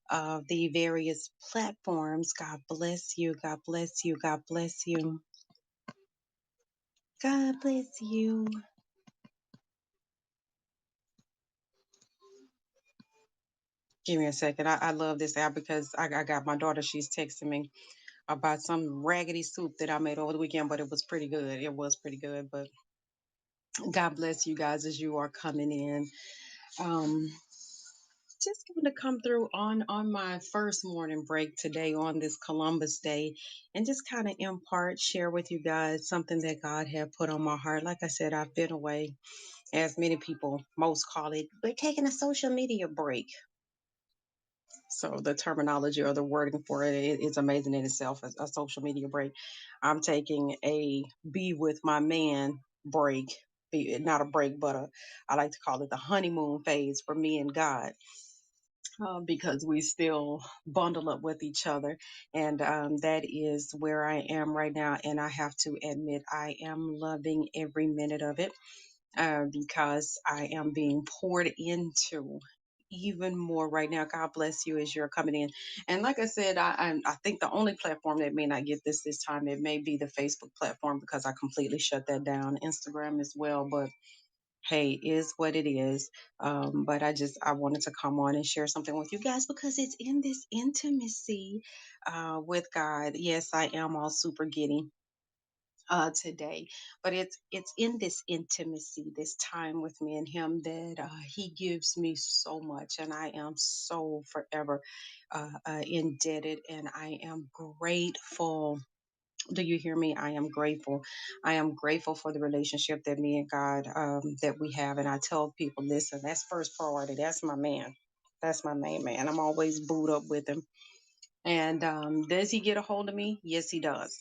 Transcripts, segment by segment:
of the various platforms. God bless you. God bless you. God bless you. God bless you. Give me a second. I love this app because I got my daughter. She's texting me about some raggedy soup that I made over the weekend, but it was pretty good. It was pretty good. But God bless you guys as you are coming in. Um, just going to come through on my first morning break today on this Columbus Day, and just kind of impart, share with you guys something that God had put on my heart. Like I said, I've been away, as many people most call it, but taking a social media break. So the terminology or the wording for it is amazing in itself. A social media break. I'm taking a be with my man break. Not a break, but I like to call it the honeymoon phase for me and God, because we still bundle up with each other. And that is where I am right now. And I have to admit, I am loving every minute of it, because I am being poured into even more right now. God bless you as you're coming in. And like I said, I think the only platform that may not get this time, it may be the Facebook platform, because I completely shut that down. Instagram as well, but hey, is what it is. But I wanted to come on and share something with you guys because it's in this intimacy with God. Yes, I am all super giddy today, but it's in this intimacy, this time with me and Him, that He gives me so much, and I am so forever indebted, and I am grateful. Do you hear me? I am grateful. I am grateful for the relationship that me and God, that we have. And I tell people, listen, that's first priority. That's my man. That's my main man. I'm always booed up with him. And does he get a hold of me? Yes, he does.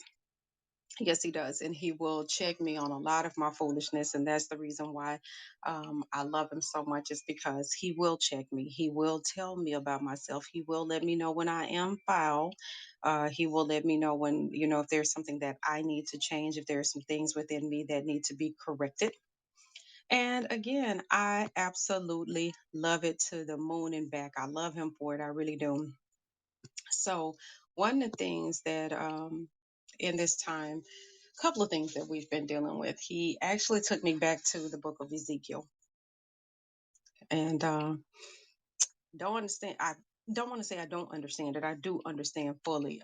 Yes, he does. And he will check me on a lot of my foolishness. And that's the reason why I love him so much, is because he will check me. He will tell me about myself. He will let me know when I am foul. He will let me know when, if there's something that I need to change, if there are some things within me that need to be corrected. And again, I absolutely love it to the moon and back. I love him for it. I really do. So, one of the things that in this time, a couple of things that we've been dealing with, he actually took me back to the book of Ezekiel. And don't understand, I don't want to say I don't understand it. I do understand fully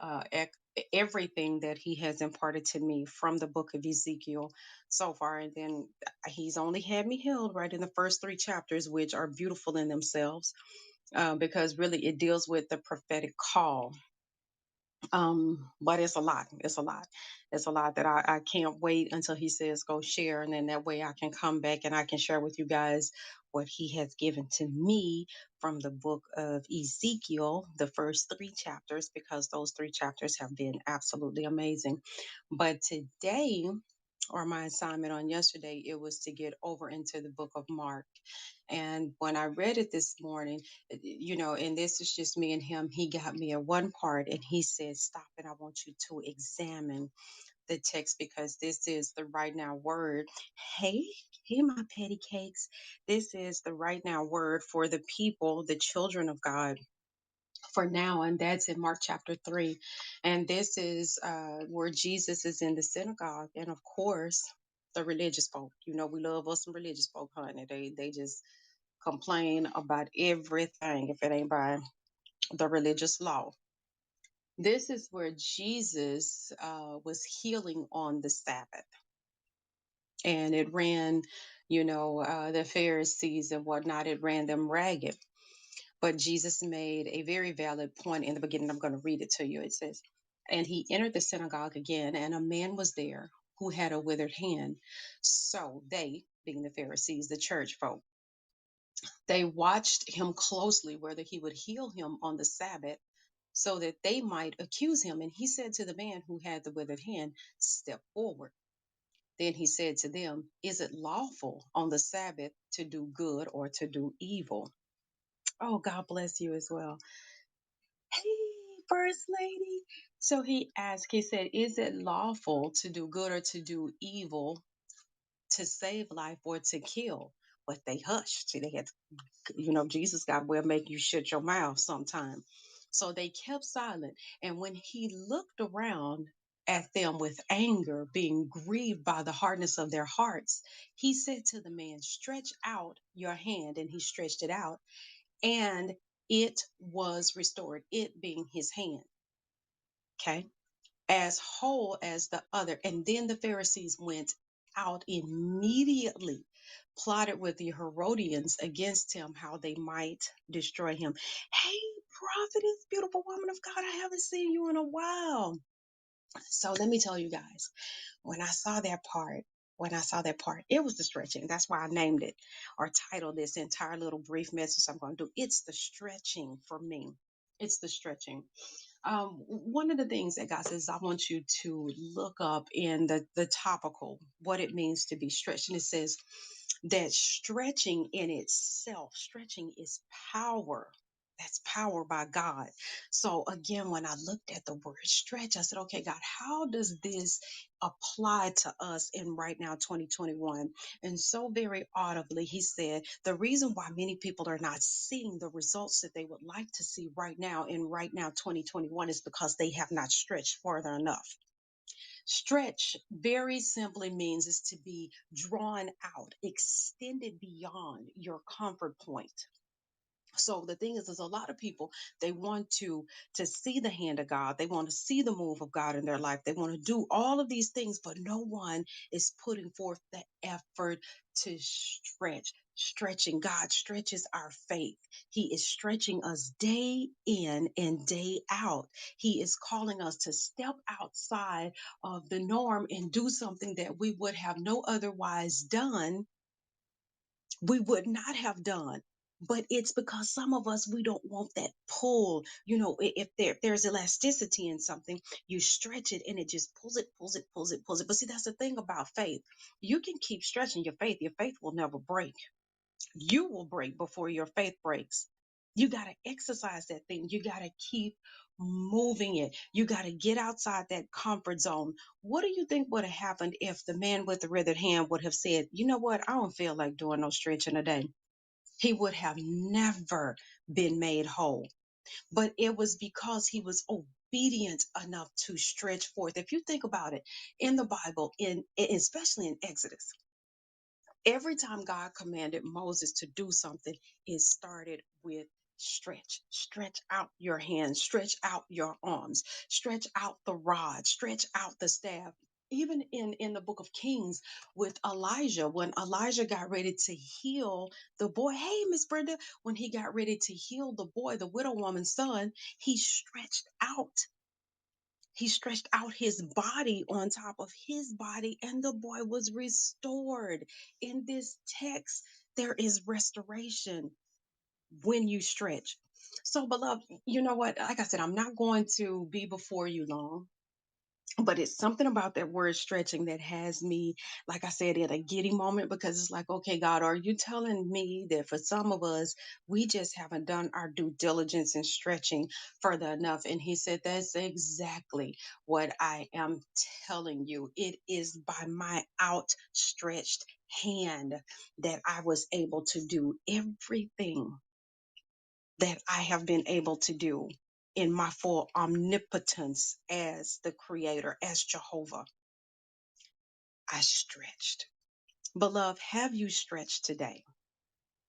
everything that he has imparted to me from the book of Ezekiel so far. And then he's only had me held right in the first three chapters, which are beautiful in themselves, because really it deals with the prophetic call. But it's a lot. It's a lot. It's a lot that I can't wait until he says go share, and then that way I can come back and I can share with you guys what he has given to me from the book of Ezekiel, the first three chapters, because those three chapters have been absolutely amazing. But today, or my assignment on yesterday, it was to get over into the book of Mark. And when I read it this morning, and this is just me and him, he got me at one part and he said, stop it. I want you to examine the text, because this is the right now word. Hey, hey, my petty cakes. This is the right now word for the people, the children of God, for now. And that's in Mark chapter 3. And this is where Jesus is in the synagogue. And of course, the religious folk, we love us some religious folk, honey. They just complain about everything if it ain't by the religious law. This is where Jesus was healing on the Sabbath. And it ran, the Pharisees and whatnot, it ran them ragged. But Jesus made a very valid point in the beginning. I'm going to read it to you. It says, and he entered the synagogue again, and a man was there who had a withered hand. So they, being the Pharisees, the church folk, they watched him closely whether he would heal him on the Sabbath, so that they might accuse him. And he said to the man who had the withered hand, step forward. Then he said to them, is it lawful on the Sabbath to do good or to do evil? Oh, God bless you as well. Hey, First Lady. So he asked, he said, is it lawful to do good or to do evil, to save life or to kill? but they hushed. See, they had Jesus got will make you shut your mouth sometime. So they kept silent. And when he looked around at them with anger, being grieved by the hardness of their hearts, he said to the man, "Stretch out your hand." And he stretched it out, and it was restored, it being his hand. Okay. As whole as the other. And then the Pharisees went out immediately, plotted with the Herodians against him, how they might destroy him. Hey, prophetess, beautiful woman of God, I haven't seen you in a while. So let me tell you guys, when I saw that part, it was the stretching. That's why I named it or titled this entire little brief message I'm going to do. It's the stretching for me. It's the stretching. One of the things that God says, I want you to look up in the topical what it means to be stretched. And it says that stretching in itself, stretching is power. That's power by God. So again, when I looked at the word stretch, I said, okay, God, how does this apply to us in right now, 2021? And so very audibly, he said, the reason why many people are not seeing the results that they would like to see right now in right now, 2021, is because they have not stretched further enough. Stretch very simply means is to be drawn out, extended beyond your comfort point. So the thing is a lot of people, they want to see the hand of God. They want to see the move of God in their life. They want to do all of these things, but no one is putting forth the effort to stretch. Stretching. God stretches our faith. He is stretching us day in and day out. He is calling us to step outside of the norm and do something that we would have no otherwise done, we would not have done. But it's because some of us, we don't want that pull. If there's elasticity in something, you stretch it and it just pulls it, pulls it, pulls it, pulls it. But see, that's the thing about faith. You can keep stretching your faith. Your faith will never break. You will break before your faith breaks. You got to exercise that thing. You got to keep moving it. You got to get outside that comfort zone. What do you think would have happened if the man with the withered hand would have said, you know what? I don't feel like doing no stretching today. He would have never been made whole. But it was because he was obedient enough to stretch forth. If you think about it in the Bible, especially in Exodus, every time God commanded Moses to do something, it started with stretch out your hands, stretch out your arms, stretch out the rod, stretch out the staff. Even in the book of Kings with Elijah, when Elijah got ready to heal the boy, hey, Miss Brenda, when he got ready to heal the boy, the widow woman's son, he stretched out. He stretched out his body on top of his body, and the boy was restored. In this text, there is restoration when you stretch. So, beloved, you know what? Like I said, I'm not going to be before you long, but it's something about that word stretching that has me, like I said, in a giddy moment, because it's like, okay, God, are you telling me that for some of us, we just haven't done our due diligence in stretching further enough? And he said, that's exactly what I am telling you. It is by my outstretched hand that I was able to do everything that I have been able to do in my full omnipotence as the creator, as Jehovah. I stretched. Beloved, have you stretched today?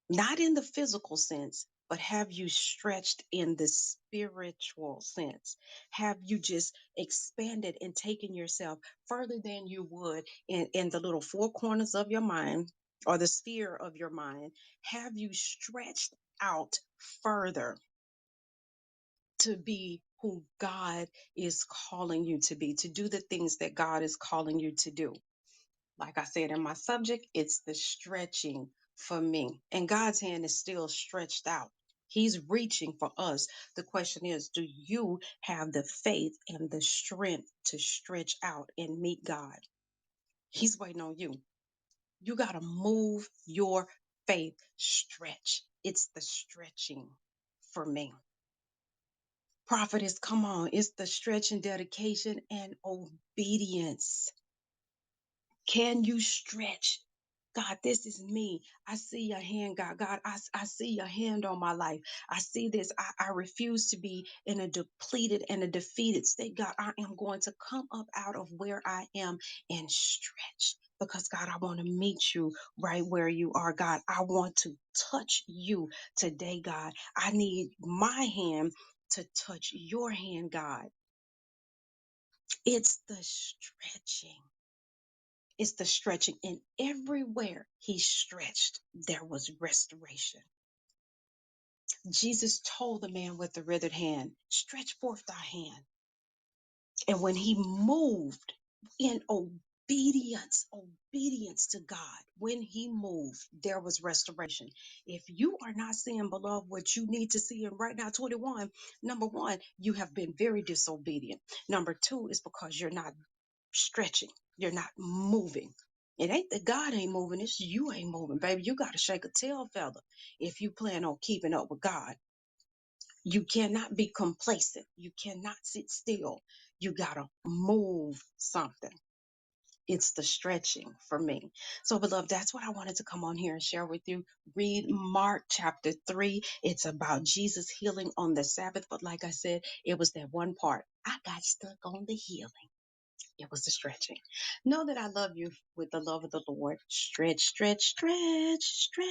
Not in the physical sense, but have you stretched in the spiritual sense? Have you just expanded and taken yourself further than you would in the little four corners of your mind or the sphere of your mind? Have you stretched out further to be who God is calling you to be, to do the things that God is calling you to do? Like I said in my subject, it's the stretching for me. And God's hand is still stretched out. He's reaching for us. The question is, do you have the faith and the strength to stretch out and meet God? He's waiting on you. You got to move your faith, stretch. It's the stretching for me. Prophetess, come on. It's the stretch and dedication and obedience. Can you stretch? God, this is me. I see your hand, God. God, I see your hand on my life. I see this. I refuse to be in a depleted and a defeated state. God, I am going to come up out of where I am and stretch. Because God, I want to meet you right where you are, God. I want to touch you today, God. I need my hand to touch your hand, God. It's the stretching. It's the stretching. And everywhere he stretched, there was restoration. Jesus told the man with the withered hand, stretch forth thy hand. And when he moved in obedience to God, when he moved, there was restoration. If you are not seeing, beloved, what you need to see in right now, 21, number one, you have been very disobedient. Number two is because you're not stretching. You're not moving. It ain't that God ain't moving, it's you ain't moving, baby. You got to shake a tail feather if you plan on keeping up with God. You cannot be complacent. You cannot sit still. You got to move something. It's the stretching for me. So, beloved, that's what I wanted to come on here and share with you. Read Mark chapter 3. It's about Jesus healing on the Sabbath. But like I said, it was that one part. I got stuck on the healing. It was the stretching. Know that I love you with the love of the Lord. Stretch, stretch, stretch, stretch.